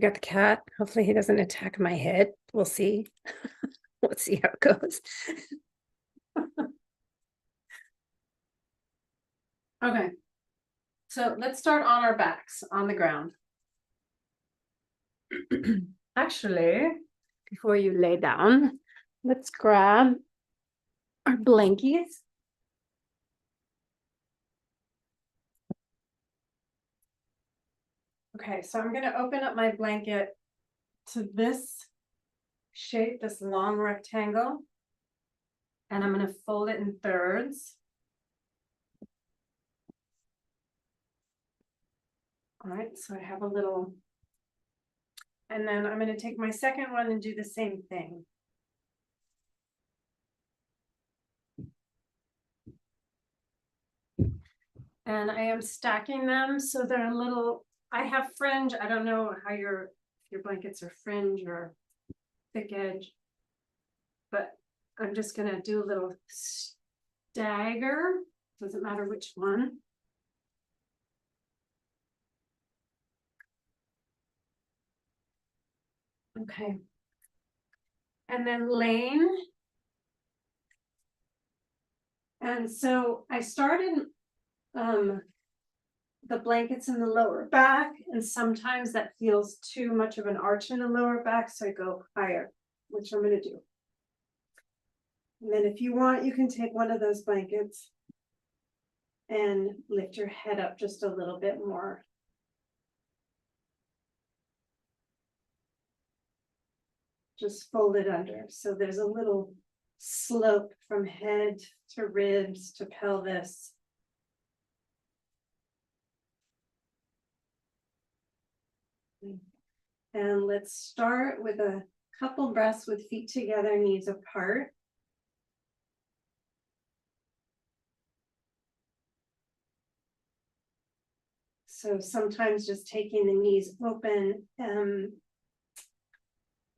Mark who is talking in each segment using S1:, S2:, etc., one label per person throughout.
S1: We got the cat. Hopefully he doesn't attack my head. We'll see. Let's see how it goes. Okay. So let's start on our backs on the ground. Actually, before you lay down, let's grab our blankies. Okay, so I'm going to open up my blanket to this shape, this long rectangle, and I'm going to fold it in thirds. All right, so I have a little, and then I'm going to take my second one and do the same thing. And I am stacking them so they're a little, I have fringe. I don't know how your blankets are fringe or thick edge, but I'm just going to do a little stagger. Doesn't matter which one. Okay. And then Lane. And so I started the blankets in the lower back, and sometimes that feels too much of an arch in the lower back, so I go higher, which I'm going to do. And then if you want, you can take one of those blankets and lift your head up just a little bit more. Just fold it under. So there's a little slope from head to ribs to pelvis. And let's start with a couple breaths with feet together, knees apart. So sometimes just taking the knees open kind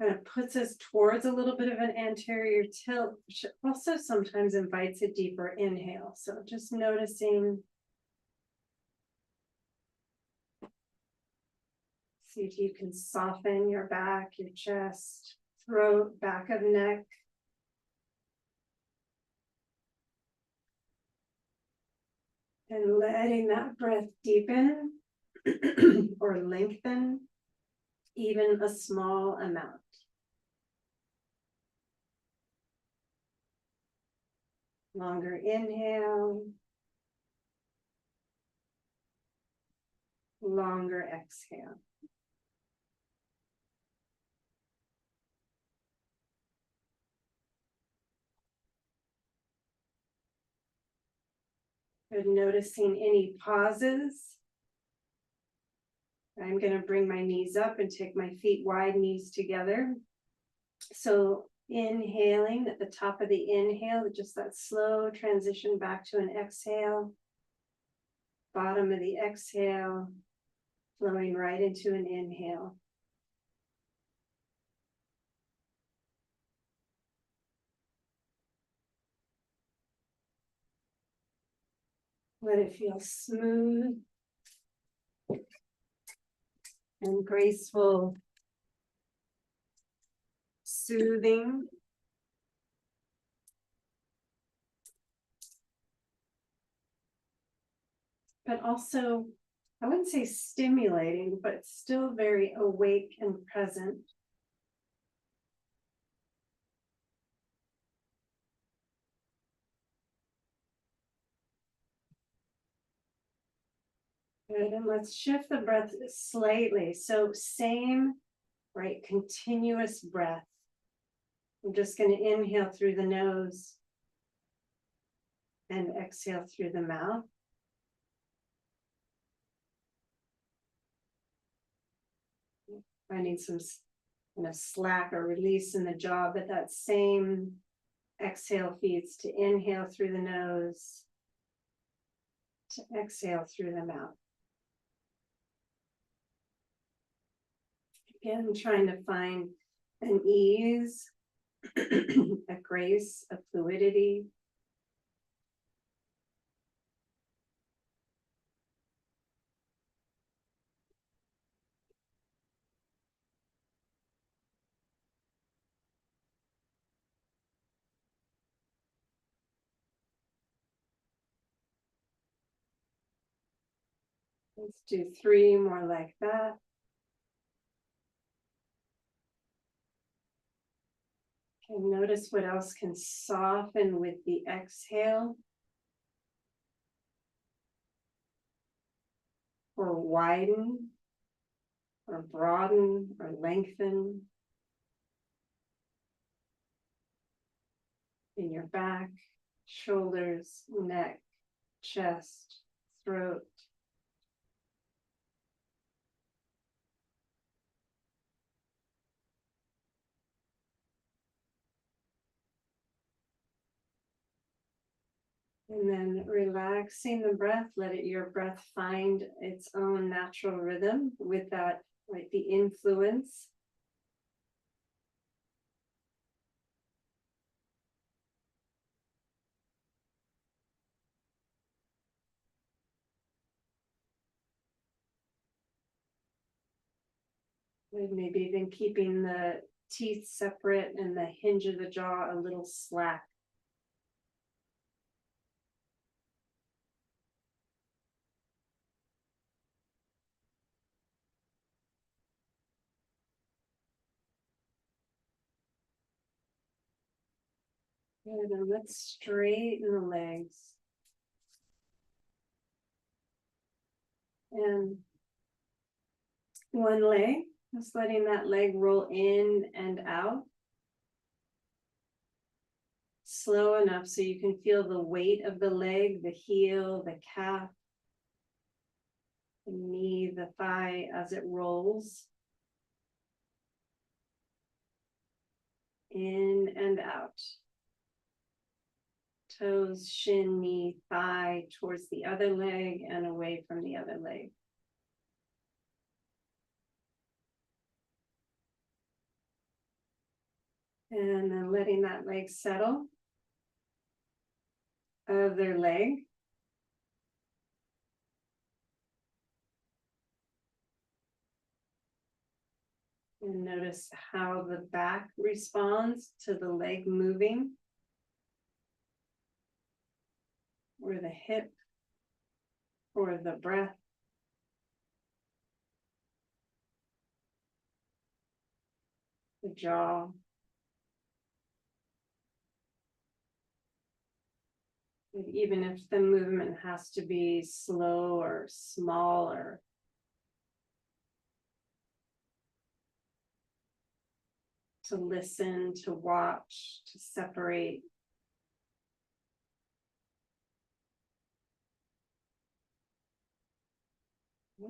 S1: of puts us towards a little bit of an anterior tilt, which also sometimes invites a deeper inhale. So just noticing. See if you can soften your back, your chest, throat, back of neck. And letting that breath deepen or lengthen, even a small amount. Longer inhale. Longer exhale. Good, noticing any pauses. I'm going to bring my knees up and take my feet wide, knees together. So inhaling at the top of the inhale, just that slow transition back to an exhale. Bottom of the exhale, flowing right into an inhale. Let it feel smooth and graceful, soothing. But also, I wouldn't say stimulating, but still very awake and present. Good, and let's shift the breath slightly. So same, right, continuous breath. I'm just going to inhale through the nose and exhale through the mouth. Finding some slack or release in the jaw, but that same exhale feeds to inhale through the nose, to exhale through the mouth. Again, trying to find an ease, a grace, a fluidity. Let's do 3 more like that. And notice what else can soften with the exhale. Or widen, or broaden, or lengthen in your back, shoulders, neck, chest, throat. And then relaxing the breath, your breath find its own natural rhythm with that, like the influence. And maybe even keeping the teeth separate and the hinge of the jaw a little slack. And then let's straighten the legs. And one leg, just letting that leg roll in and out. Slow enough so you can feel the weight of the leg, the heel, the calf, the knee, the thigh as it rolls. In and out. Toes, shin, knee, thigh towards the other leg and away from the other leg. And then letting that leg settle. Other leg. And notice how the back responds to the leg moving. Or the hip. Or the breath. The jaw. And even if the movement has to be slow or smaller. To listen, to watch, to separate.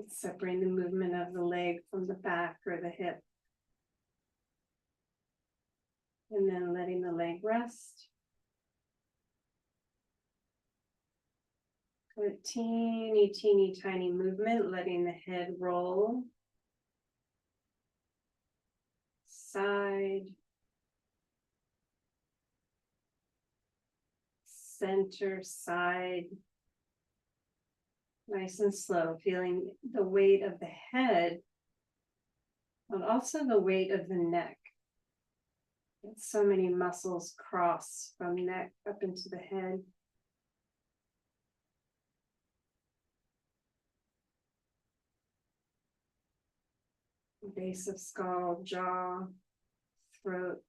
S1: Separating the movement of the leg from the back or the hip. And then letting the leg rest. A teeny, teeny, tiny movement, letting the head roll. Side. Center, side. Nice and slow, feeling the weight of the head, but also the weight of the neck. So many muscles cross from neck up into the head. Base of skull, jaw, throat.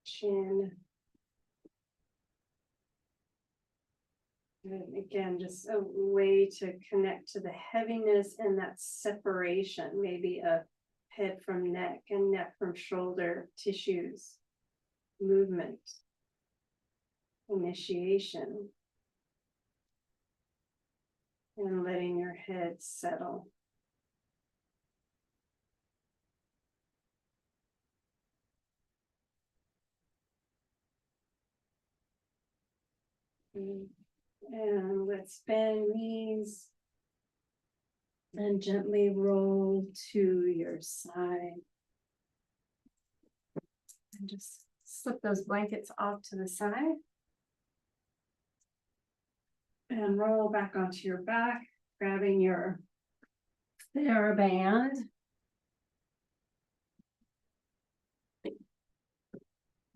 S1: Chin. And again, just a way to connect to the heaviness and that separation, maybe a head from neck and neck from shoulder tissues, movement, initiation, and letting your head settle. And let's bend knees and gently roll to your side. And just slip those blankets off to the side. And roll back onto your back, grabbing your TheraBand.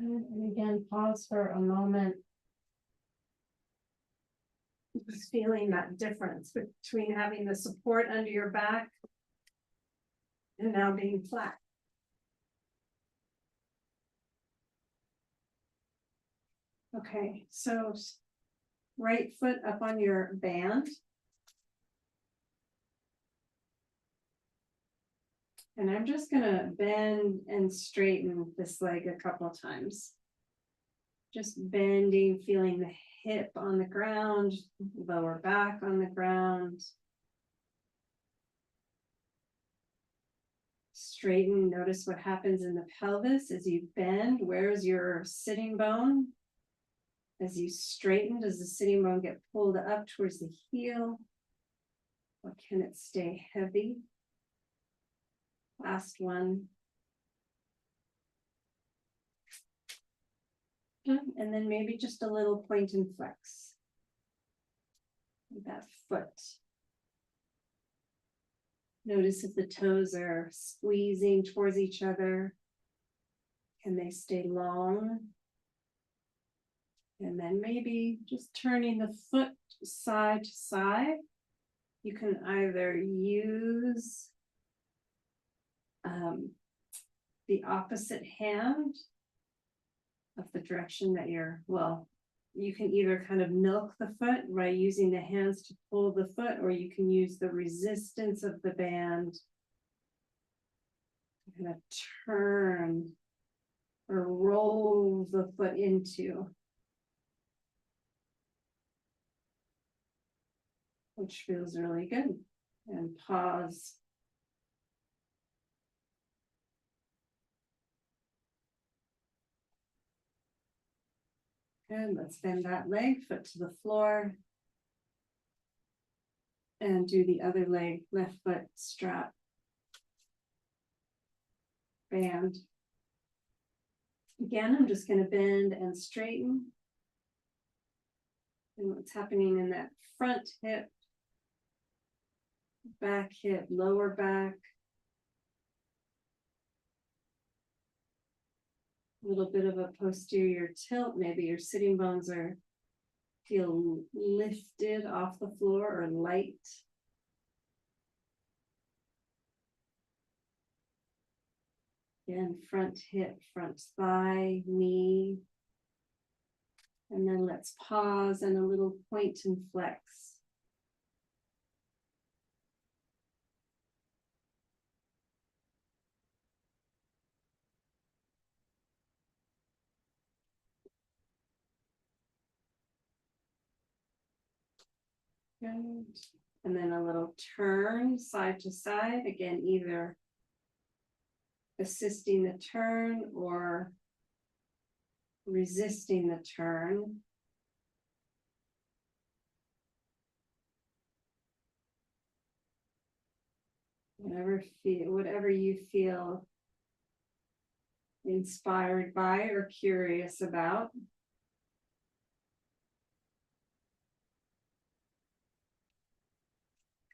S1: And again, pause for a moment. Just feeling that difference between having the support under your back and now being flat. Okay, so right foot up on your band. And I'm just gonna bend and straighten this leg a couple of times. Just bending, feeling the hip on the ground, lower back on the ground. Straighten, notice what happens in the pelvis as you bend. Where's your sitting bone? As you straighten, does the sitting bone get pulled up towards the heel? Or can it stay heavy? Last one. And then maybe just a little point and flex. That foot. Notice if the toes are squeezing towards each other. Can they stay long? And then maybe just turning the foot side to side. You can either use the opposite hand of the direction that you're, well, you can either kind of milk the foot by using the hands to pull the foot, or you can use the resistance of the band to kind of turn or roll the foot into, which feels really good. And pause. Good, let's bend that leg, foot to the floor. And do the other leg, left foot strap. Band. Again, I'm just going to bend and straighten. And what's happening in that front hip, back hip, lower back. A little bit of a posterior tilt. Maybe your sitting bones feel lifted off the floor or light. Again, front hip, front thigh, knee. And then let's pause and a little point and flex. Good. And then a little turn side to side. Again, either assisting the turn or resisting the turn. Whatever you feel inspired by or curious about.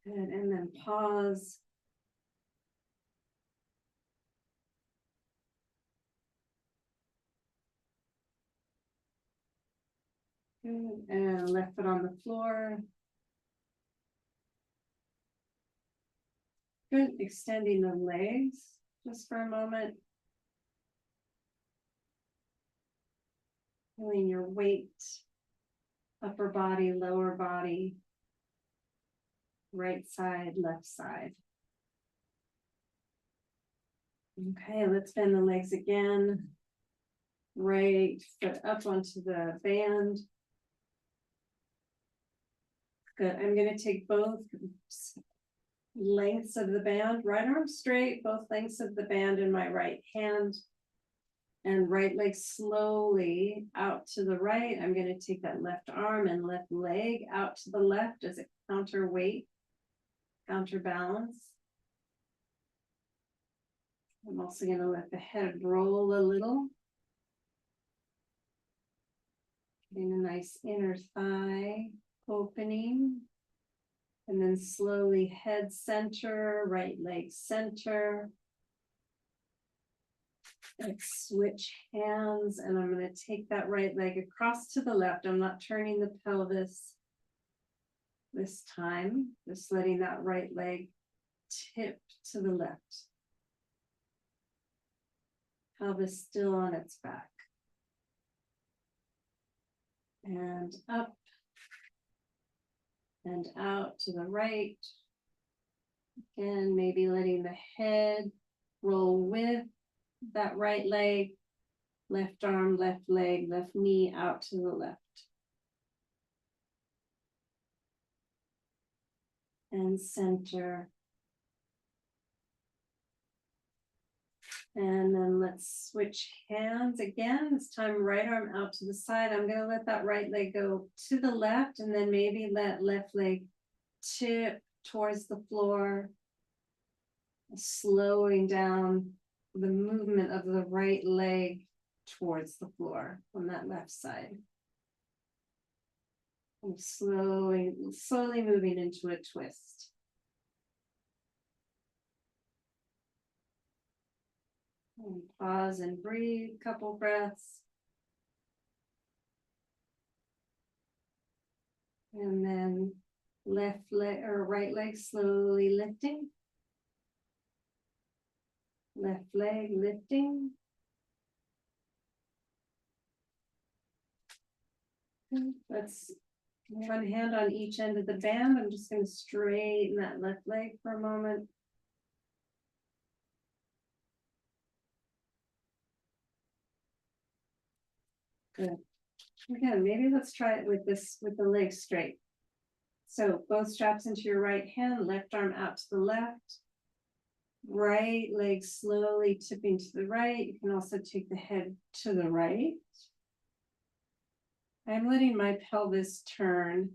S1: Good, and then pause. Good, and left foot on the floor. Good, extending the legs just for a moment. Feeling your weight, upper body, lower body, right side, left side. Okay, let's bend the legs again. Right foot up onto the band. Good, I'm going to take both lengths of the band, right arm straight, both lengths of the band in my right hand. And right leg slowly out to the right. I'm going to take that left arm and left leg out to the left as a counterweight, counterbalance. I'm also going to let the head roll a little. Getting a nice inner thigh opening. And then slowly head center, right leg center. Let's switch hands and I'm gonna take that right leg across to the left. I'm not turning the pelvis this time, just letting that right leg tip to the left. Pelvis still on its back. And up and out to the right. Again, maybe letting the head roll with that right leg, left arm, left leg, left knee out to the left. And center. And then let's switch hands again. This time, right arm out to the side. I'm going to let that right leg go to the left and then maybe let left leg tip towards the floor, slowing down the movement of the right leg towards the floor on that left side. And slowly moving into a twist. And pause and breathe, couple breaths. And then left leg or right leg slowly lifting. Left leg lifting. Let's one hand on each end of the band. I'm just going to straighten that left leg for a moment. Good. Again, maybe let's try it with the legs straight. So both straps into your right hand, left arm out to the left. Right leg slowly tipping to the right. You can also take the head to the right. I'm letting my pelvis turn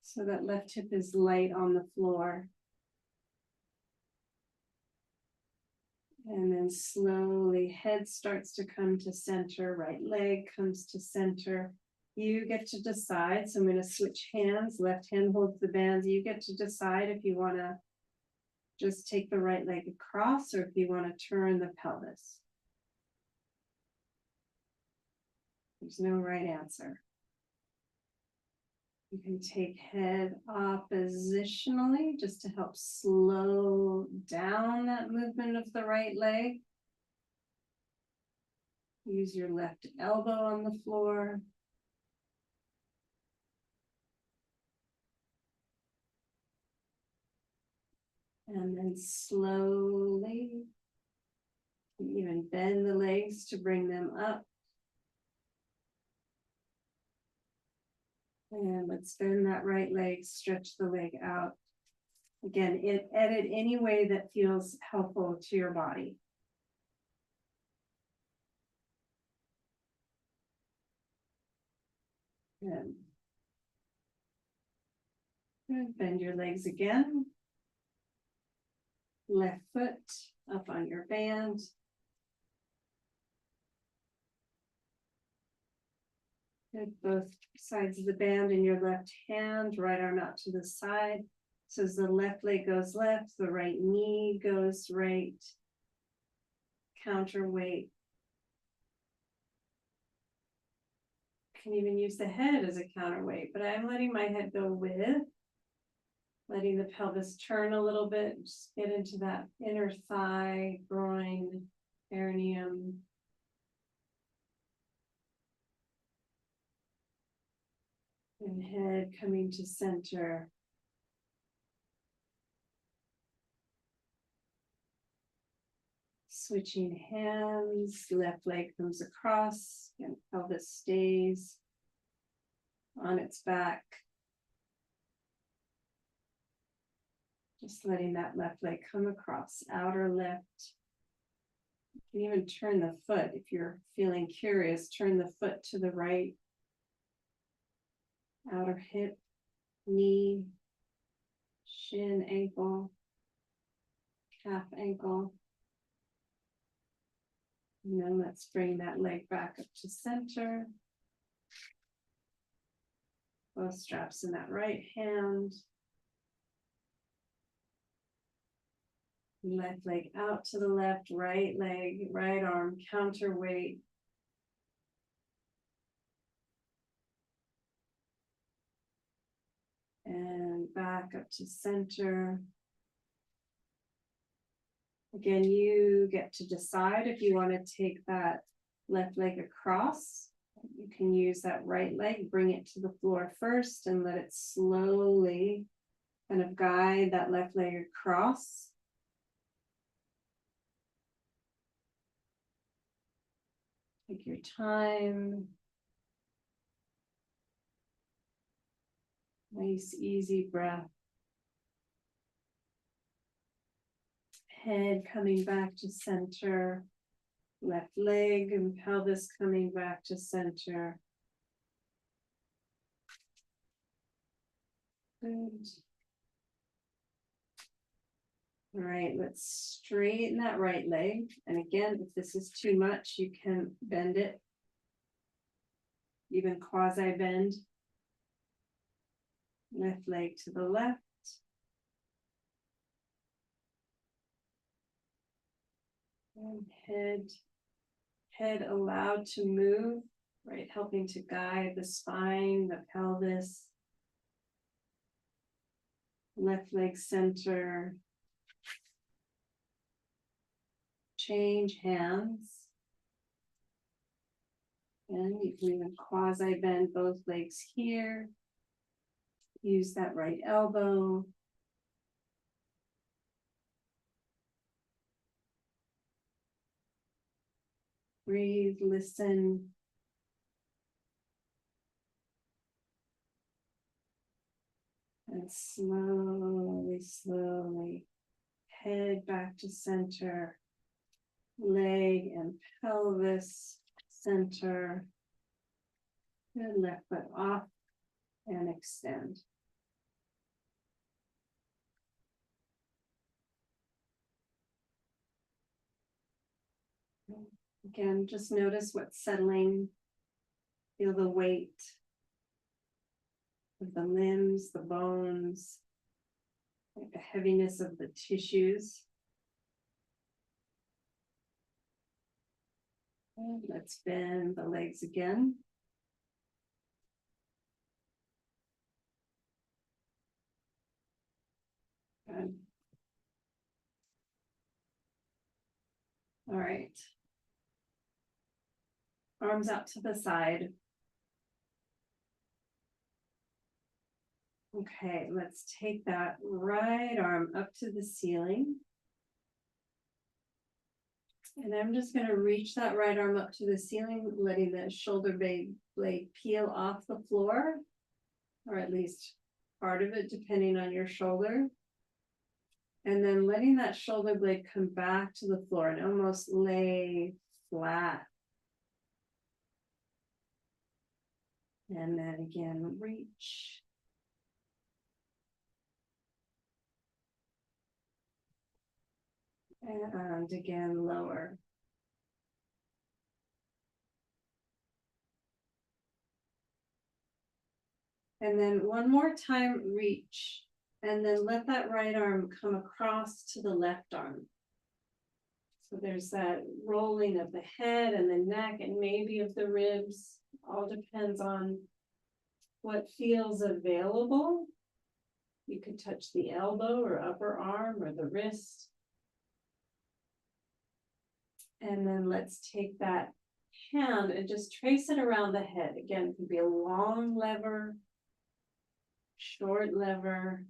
S1: so that left hip is light on the floor. And then slowly head starts to come to center, right leg comes to center. You get to decide. So I'm going to switch hands. Left hand holds the bands. You get to decide if you want to just take the right leg across or if you want to turn the pelvis. There's no right answer. You can take head oppositionally just to help slow down that movement of the right leg. Use your left elbow on the floor. And then slowly, even bend the legs to bring them up. And let's bend that right leg, stretch the leg out. Again, edit any way that feels helpful to your body. Good. Good. Bend your legs again. Left foot up on your band. Good. Both sides of the band in your left hand, right arm out to the side. So as the left leg goes left, the right knee goes right. Counterweight. Can even use the head as a counterweight, but I'm letting my head go with. Letting the pelvis turn a little bit, just get into that inner thigh, groin, perineum. And head coming to center. Switching hands, left leg comes across, and pelvis stays on its back. Just letting that left leg come across, outer left. You can even turn the foot if you're feeling curious, turn the foot to the right. Outer hip, knee, shin, ankle, calf, ankle. And then let's bring that leg back up to center. Both straps in that right hand. Left leg out to the left, right leg, right arm, counterweight. And back up to center. Again, you get to decide if you want to take that left leg across. You can use that right leg, bring it to the floor first and let it slowly kind of guide that left leg across. Take your time. Nice, easy breath. Head coming back to center. Left leg and pelvis coming back to center. Good. All right, let's straighten that right leg. And again, if this is too much, you can bend it. Even quasi bend. Left leg to the left. And head allowed to move, right? Helping to guide the spine, the pelvis. Left leg center. Change hands. And you can even quasi bend both legs here. Use that right elbow. Breathe, listen. And slowly, slowly head back to center. Leg and pelvis center. Good, left foot off and extend. Again, just notice what's settling. Feel the weight of the limbs, the bones, like the heaviness of the tissues. And let's bend the legs again. Good. All right. Arms out to the side. Okay, let's take that right arm up to the ceiling. And I'm just going to reach that right arm up to the ceiling, letting the shoulder blade peel off the floor, or at least part of it, depending on your shoulder. And then letting that shoulder blade come back to the floor and almost lay flat. And then again, reach. And again, lower. And then one more time, reach. And then let that right arm come across to the left arm. So there's that rolling of the head and the neck and maybe of the ribs. All depends on what feels available. You could touch the elbow or upper arm or the wrist. And then let's take that hand and just trace it around the head. Again, it could be a long lever, short lever.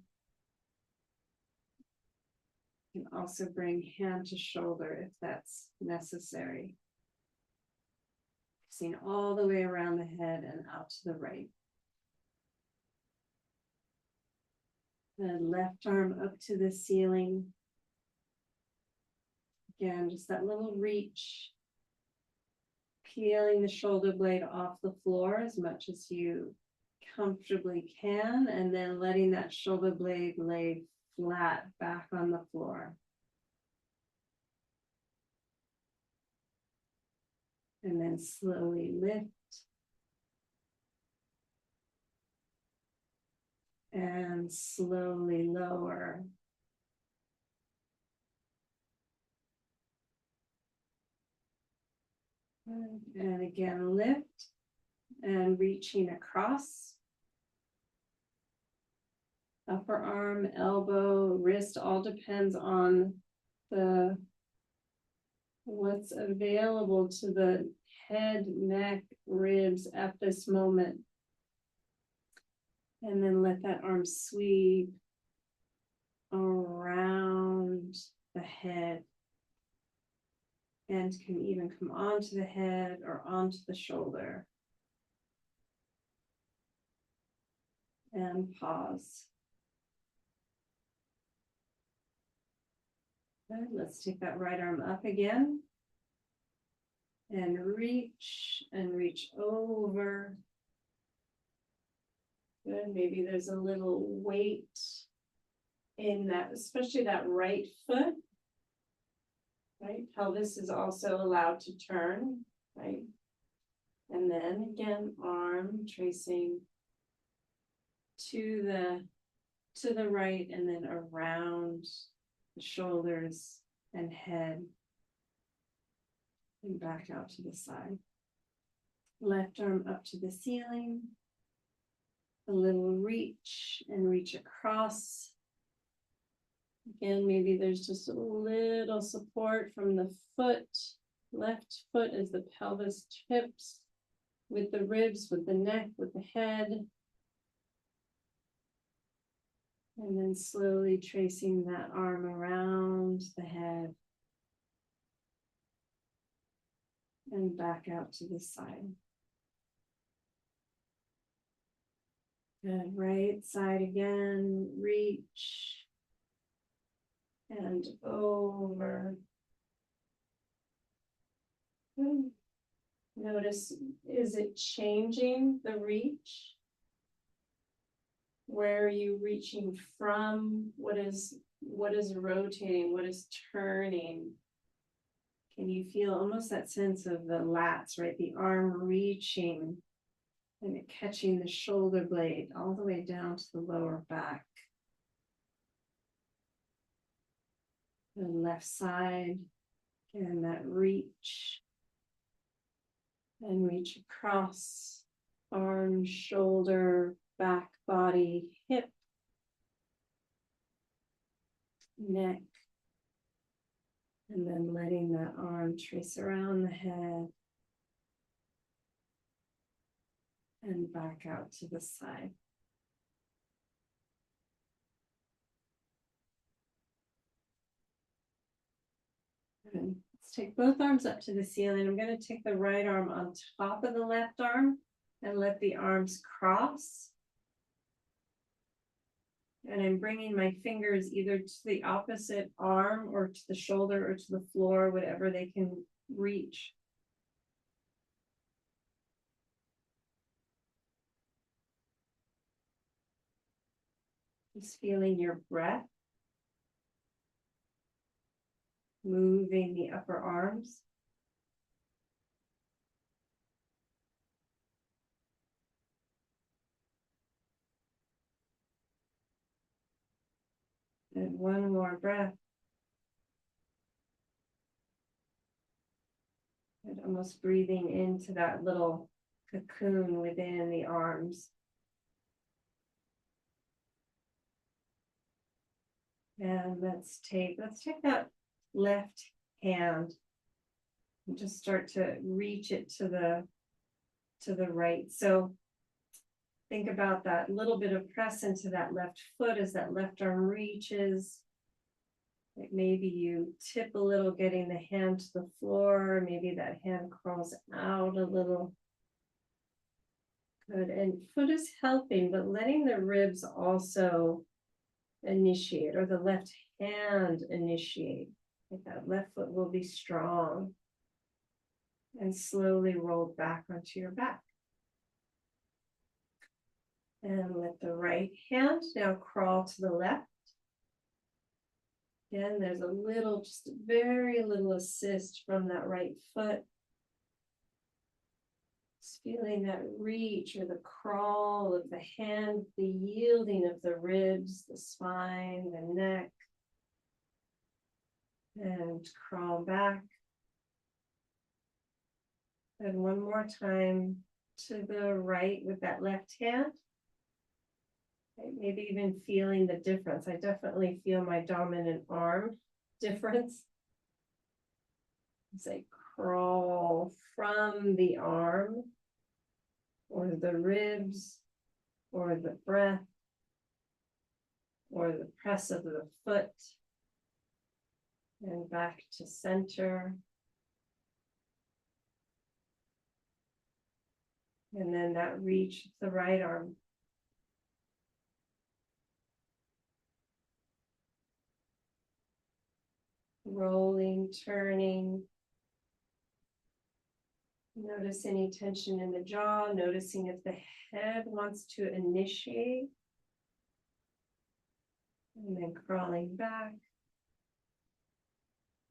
S1: You can also bring hand to shoulder if that's necessary. Seeing all the way around the head and out to the right. The left arm up to the ceiling. Again, just that little reach. Peeling the shoulder blade off the floor as much as you comfortably can, and then letting that shoulder blade lay flat back on the floor. And then slowly lift. And slowly lower. And again, lift and reaching across. Upper arm, elbow, wrist, all depends on the what's available to the head, neck, ribs at this moment. And then let that arm sweep around the head. And can even come onto the head or onto the shoulder. And pause. Good. Let's take that right arm up again. And reach over. Good. Maybe there's a little weight in that, especially that right foot. Right? Pelvis is also allowed to turn, right? And then again, arm tracing to the right and then around the shoulders and head and back out to the side. Left arm up to the ceiling. A little reach and reach across. Again, maybe there's just a little support from the foot. Left foot as the pelvis tips with the ribs, with the neck, with the head. And then slowly tracing that arm around the head. And back out to the side. Good, right side again, reach. And over. Good. Notice, is it changing the reach? Where are you reaching from? What is rotating? What is turning? Can you feel almost that sense of the lats, right? The arm reaching and it catching the shoulder blade all the way down to the lower back. The left side, and that reach. And reach across, arm, shoulder, back, body, hip, neck. And then letting that arm trace around the head. And back out to the side. Good. Let's take both arms up to the ceiling. I'm going to take the right arm on top of the left arm and let the arms cross. And I'm bringing my fingers either to the opposite arm or to the shoulder or to the floor, whatever they can reach. Just feeling your breath. Moving the upper arms. And one more breath. And almost breathing into that little cocoon within the arms. And let's take that left hand and just start to reach it to the right. So think about that little bit of press into that left foot as that left arm reaches. Like maybe you tip a little, getting the hand to the floor. Maybe that hand crawls out a little. Good. And foot is helping, but letting the ribs also initiate, or the left hand initiate. Like that left foot will be strong. And slowly roll back onto your back. And let the right hand now crawl to the left. Again, there's a little, just very little assist from that right foot. Just feeling that reach or the crawl of the hand, the yielding of the ribs, the spine, the neck. And crawl back. And one more time to the right with that left hand. Maybe even feeling the difference. I definitely feel my dominant arm difference. As I crawl from the arm or the ribs or the breath or the press of the foot and back to center. And then that reach, the right arm. Rolling, turning. Notice any tension in the jaw, noticing if the head wants to initiate. And then crawling back.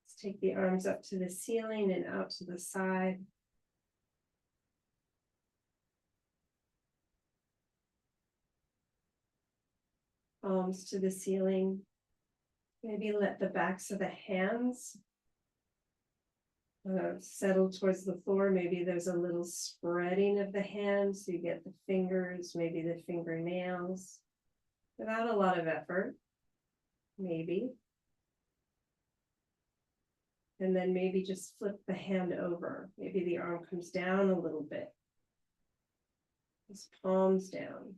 S1: Let's take the arms up to the ceiling and out to the side. Palms to the ceiling. Maybe let the backs of the hands settle towards the floor. Maybe there's a little spreading of the hands. So you get the fingers, maybe the fingernails, without a lot of effort, maybe. And then maybe just flip the hand over. Maybe the arm comes down a little bit. Just palms down.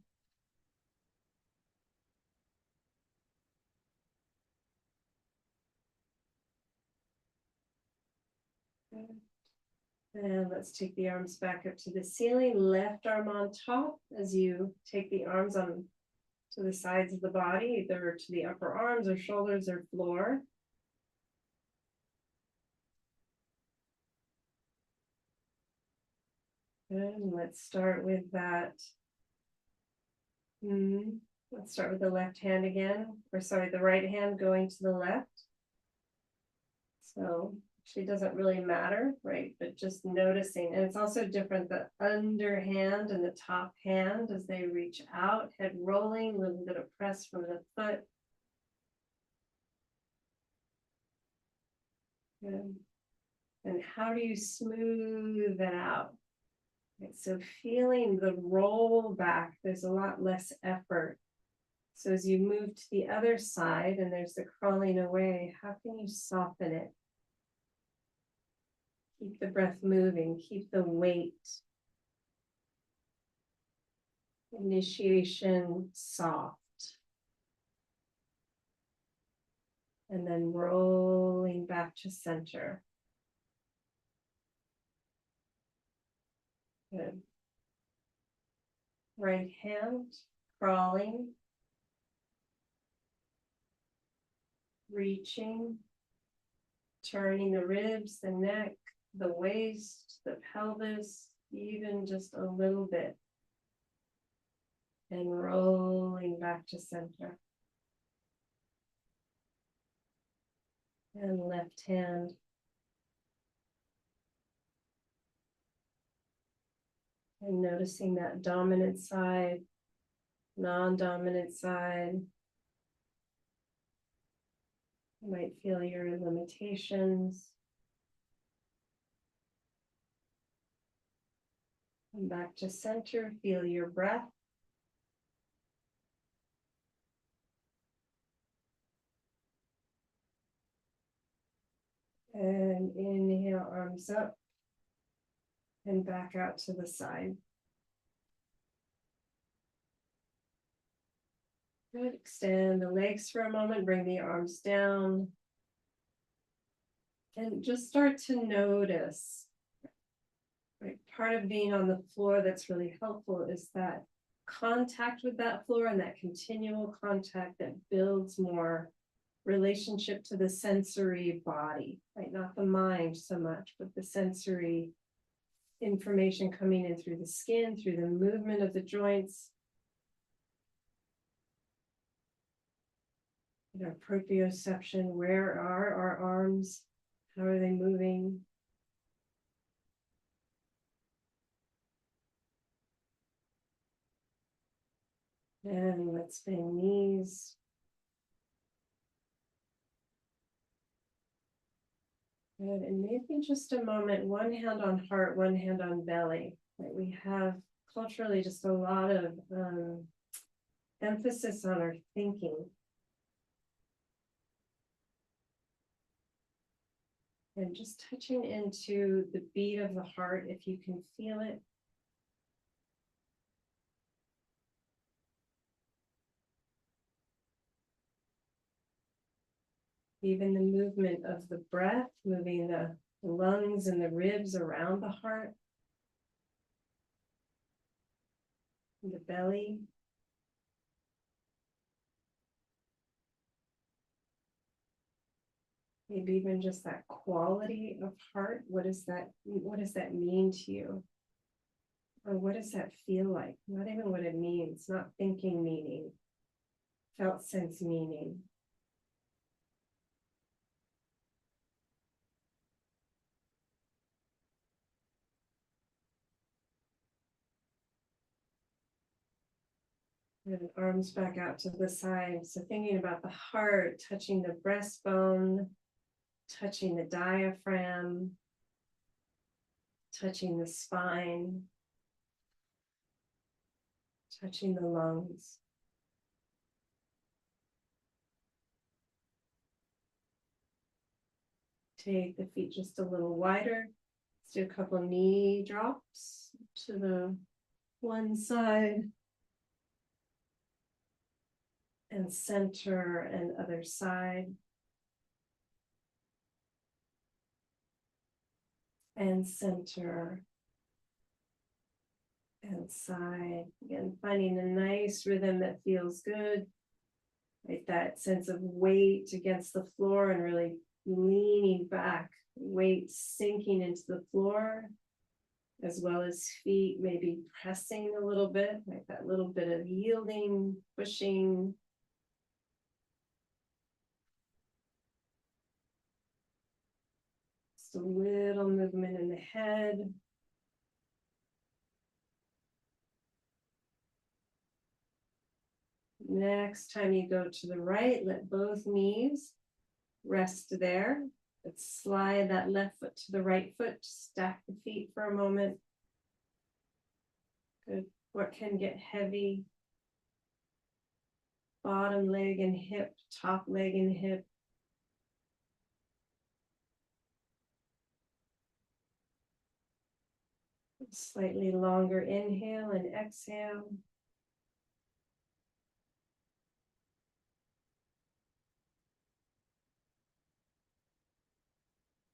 S1: And let's take the arms back up to the ceiling, left arm on top as you take the arms on to the sides of the body, either to the upper arms or shoulders or floor. And let's start with that. Let's start with the left hand again, or sorry, the right hand going to the left. So actually doesn't really matter, right? But just noticing, and it's also different, the underhand and the top hand as they reach out, head rolling, a little bit of press from the foot. Good. And how do you smooth that out? Right, so feeling the roll back, there's a lot less effort. So as you move to the other side and there's the crawling away, how can you soften it? Keep the breath moving, keep the weight. Initiation soft. And then rolling back to center. Good. Right hand crawling. Reaching. Turning the ribs, the neck, the waist, the pelvis, even just a little bit. And rolling back to center. And left hand. And noticing that dominant side, non-dominant side. You might feel your limitations. And back to center, feel your breath. And inhale, arms up. And back out to the side. Good. Extend the legs for a moment, bring the arms down. And just start to notice. Right? Part of being on the floor that's really helpful is that contact with that floor and that continual contact that builds more relationship to the sensory body, right? Not the mind so much, but the sensory information coming in through the skin, through the movement of the joints. Our proprioception, where are our arms? How are they moving? And let's bend knees.
S2: Good, and maybe just a moment, one hand on heart, one hand on belly. Right? We have culturally just a lot of emphasis on our thinking. And just touching into the beat of the heart, if you can feel it. Even the movement of the breath, moving the lungs and the ribs around the heart, the belly. Maybe even just that quality of heart. What does that mean to you? Or what does that feel like? Not even what it means, not thinking meaning, felt sense meaning. And arms back out to the side. So thinking about the heart, touching the breastbone, touching the diaphragm, touching the spine, touching the lungs. Take the feet just a little wider. Let's do a couple knee drops to the one side and center and other side. And center and side. Again, finding a nice rhythm that feels good. Like that sense of weight against the floor and really leaning back, weight sinking into the floor, as well as feet maybe pressing a little bit, like that little bit of yielding, pushing. Just a little movement in the head. Next time you go to the right, let both knees rest there. Let's slide that left foot to the right foot, stack the feet for a moment. Good. What can get heavy? Bottom leg and hip, top leg and hip. Slightly longer inhale and exhale.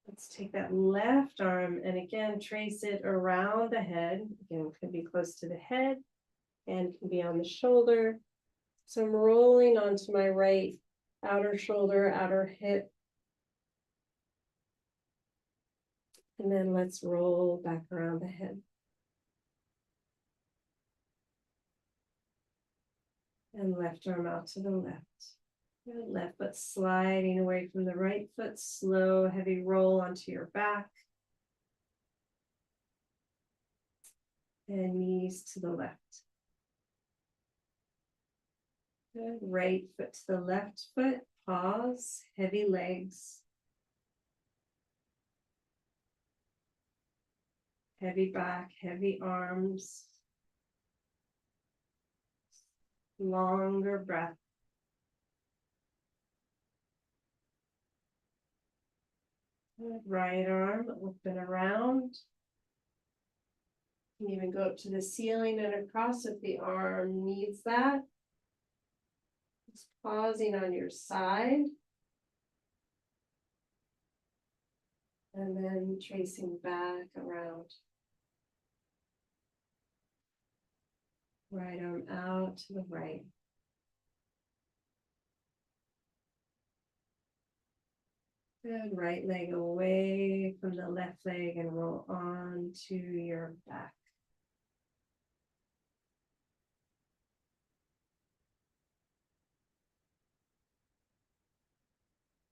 S2: Let's take that left arm and again trace it around the head. Again, it could be close to the head and can be on the shoulder. So I'm rolling onto my right outer shoulder, outer hip. And then let's roll back around the head. And left arm out to the left. Good. Left foot sliding away from the right foot. Slow, heavy roll onto your back. And knees to the left. Good. Right foot to the left foot. Pause. Heavy legs. Heavy back, heavy arms. Longer breath. Good. Right arm open around. You can even go up to the ceiling and across if the arm needs that. Just pausing on your side. And then tracing back around. Right arm out to the right. Good. Right leg away from the left leg and roll on to your back.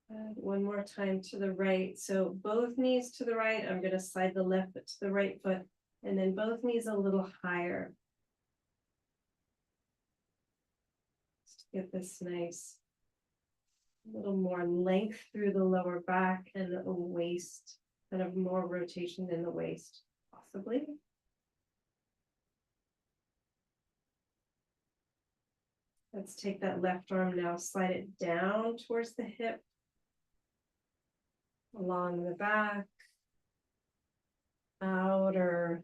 S2: Good. One more time to the right. So both knees to the right. I'm going to slide the left foot to the right foot. And then both knees a little higher. Just get this nice A little more length through the lower back and the waist, kind of more rotation in the waist, possibly. Let's take that left arm now, slide it down towards the hip, along the back, outer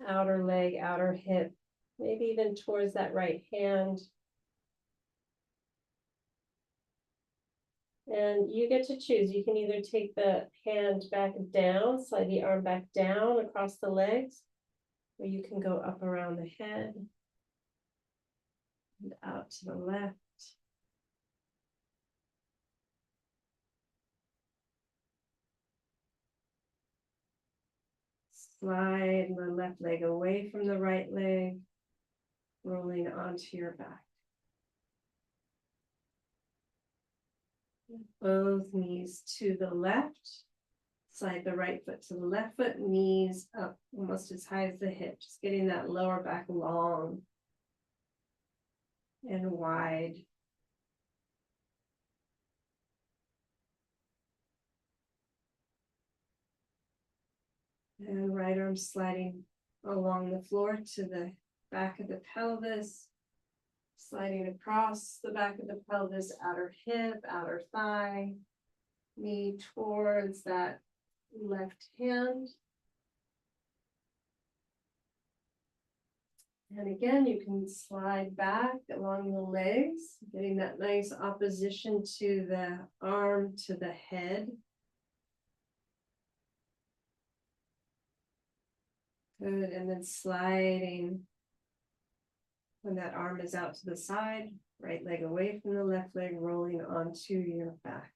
S2: leg, outer hip, maybe even towards that right hand. And you get to choose. You can either take the hand back down, slide the arm back down across the legs, or you can go up around the head and out to the left. Slide the left leg away from the right leg, rolling onto your back. Both knees to the left. Slide the right foot to the left foot, knees up almost as high as the hip, just getting that lower back long and wide. And right arm sliding along the floor to the back of the pelvis, sliding across the back of the pelvis, outer hip, outer thigh, knee towards that left hand. And again, you can slide back along the legs, getting that nice opposition to the arm, to the head. Good, and then sliding when that arm is out to the side, right leg away from the left leg, rolling onto your back.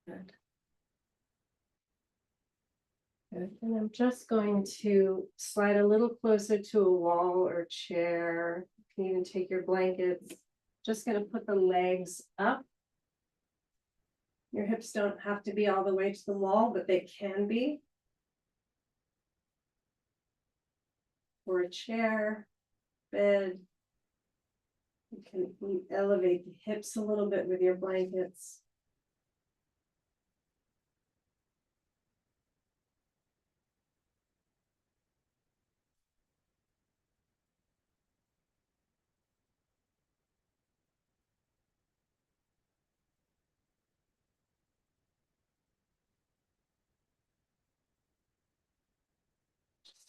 S2: Good. Good. And I'm just going to slide a little closer to a wall or chair. You can even take your blankets. Just going to put the legs up. Your hips don't have to be all the way to the wall, but they can be. Or a chair, bed. You can elevate the hips a little bit with your blankets.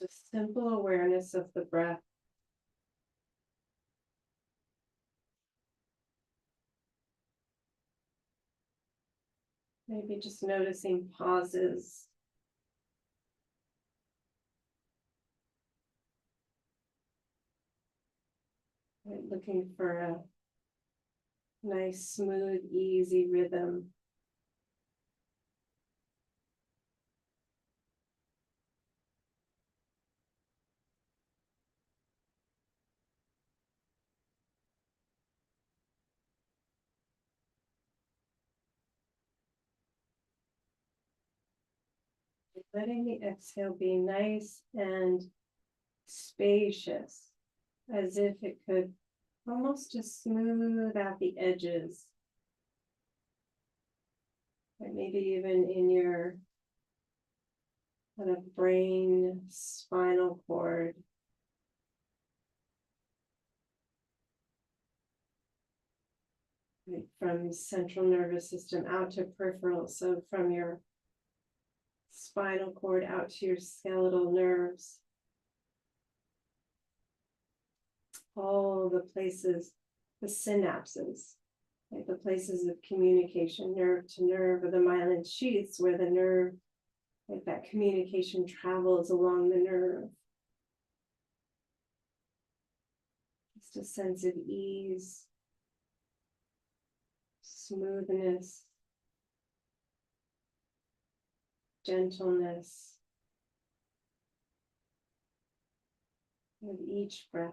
S2: Just a simple awareness of the breath. Maybe just noticing pauses. Right, looking for a nice, smooth, easy rhythm. Letting the exhale be nice and spacious, as if it could almost just smooth out the edges. Or maybe even in your kind of brain, spinal cord. Right, from central nervous system out to peripheral, so from your spinal cord out to your skeletal nerves. All the places, the synapses, like the places of communication, nerve to nerve, or the myelin sheaths where the nerve, like that communication travels along the nerve. Just a sense of ease, smoothness, gentleness with each breath.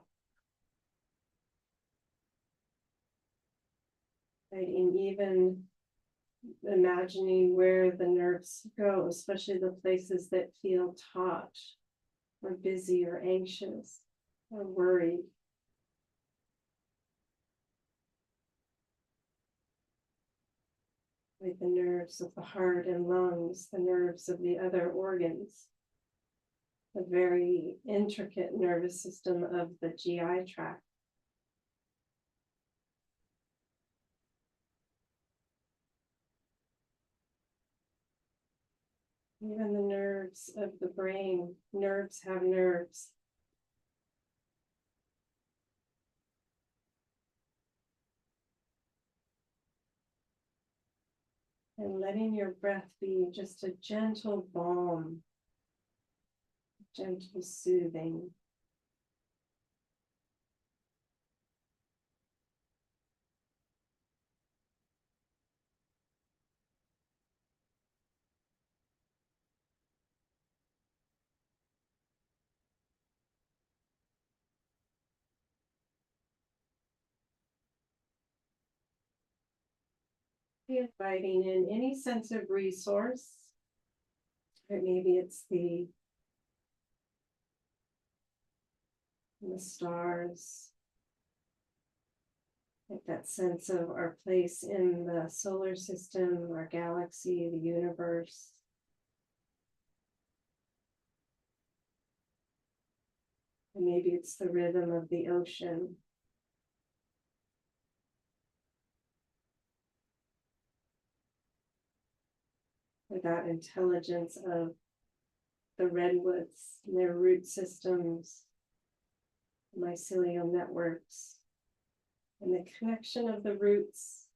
S2: Right, and even imagining where the nerves go, especially the places that feel taut or busy or anxious. or worried. Like the nerves of the heart and lungs, the nerves of the other organs, the very intricate nervous system of the GI tract. Even the nerves of the brain. Nerves have nerves. And letting your breath be just a gentle balm, gentle soothing. Be inviting in any sense of resource. Or maybe it's the stars, like that sense of our place in the solar system, our galaxy, the universe. And maybe it's the rhythm of the ocean. Or that intelligence of the redwoods, their root systems, mycelial networks, and the connection of the roots,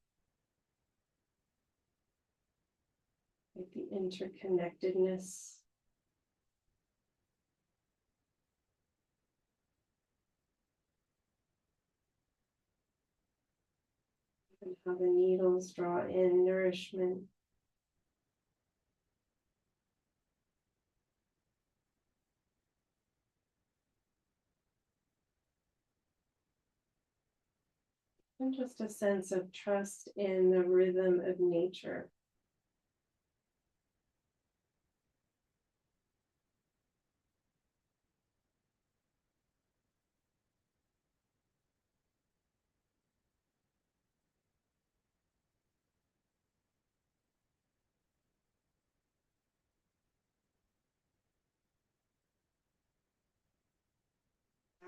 S2: like the interconnectedness. And how the needles draw in nourishment. And just a sense of trust in the rhythm of nature.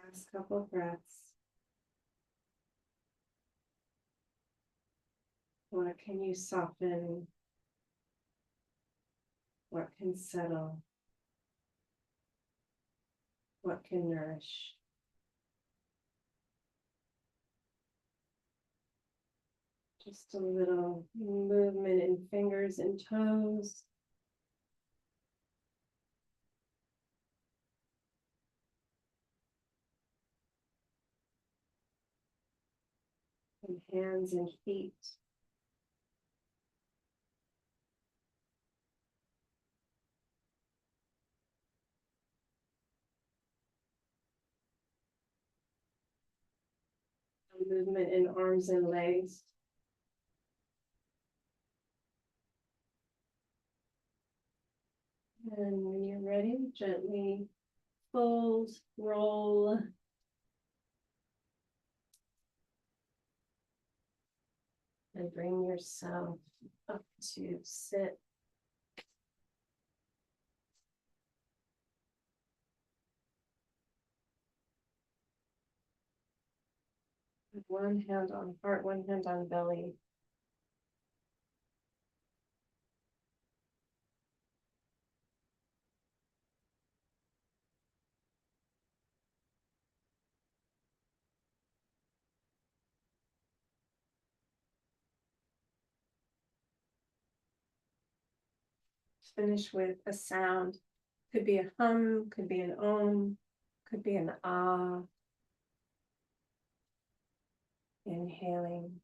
S2: Last couple of breaths. What can you soften? What can settle? What can nourish? Just a little movement in fingers and toes. And hands and feet. Movement in arms and legs. And when you're ready, gently fold, roll. And bring yourself up to sit. With one hand on heart, one hand on belly. Finish with a sound. Could be a hum, could be an om, could be an ah. Inhaling.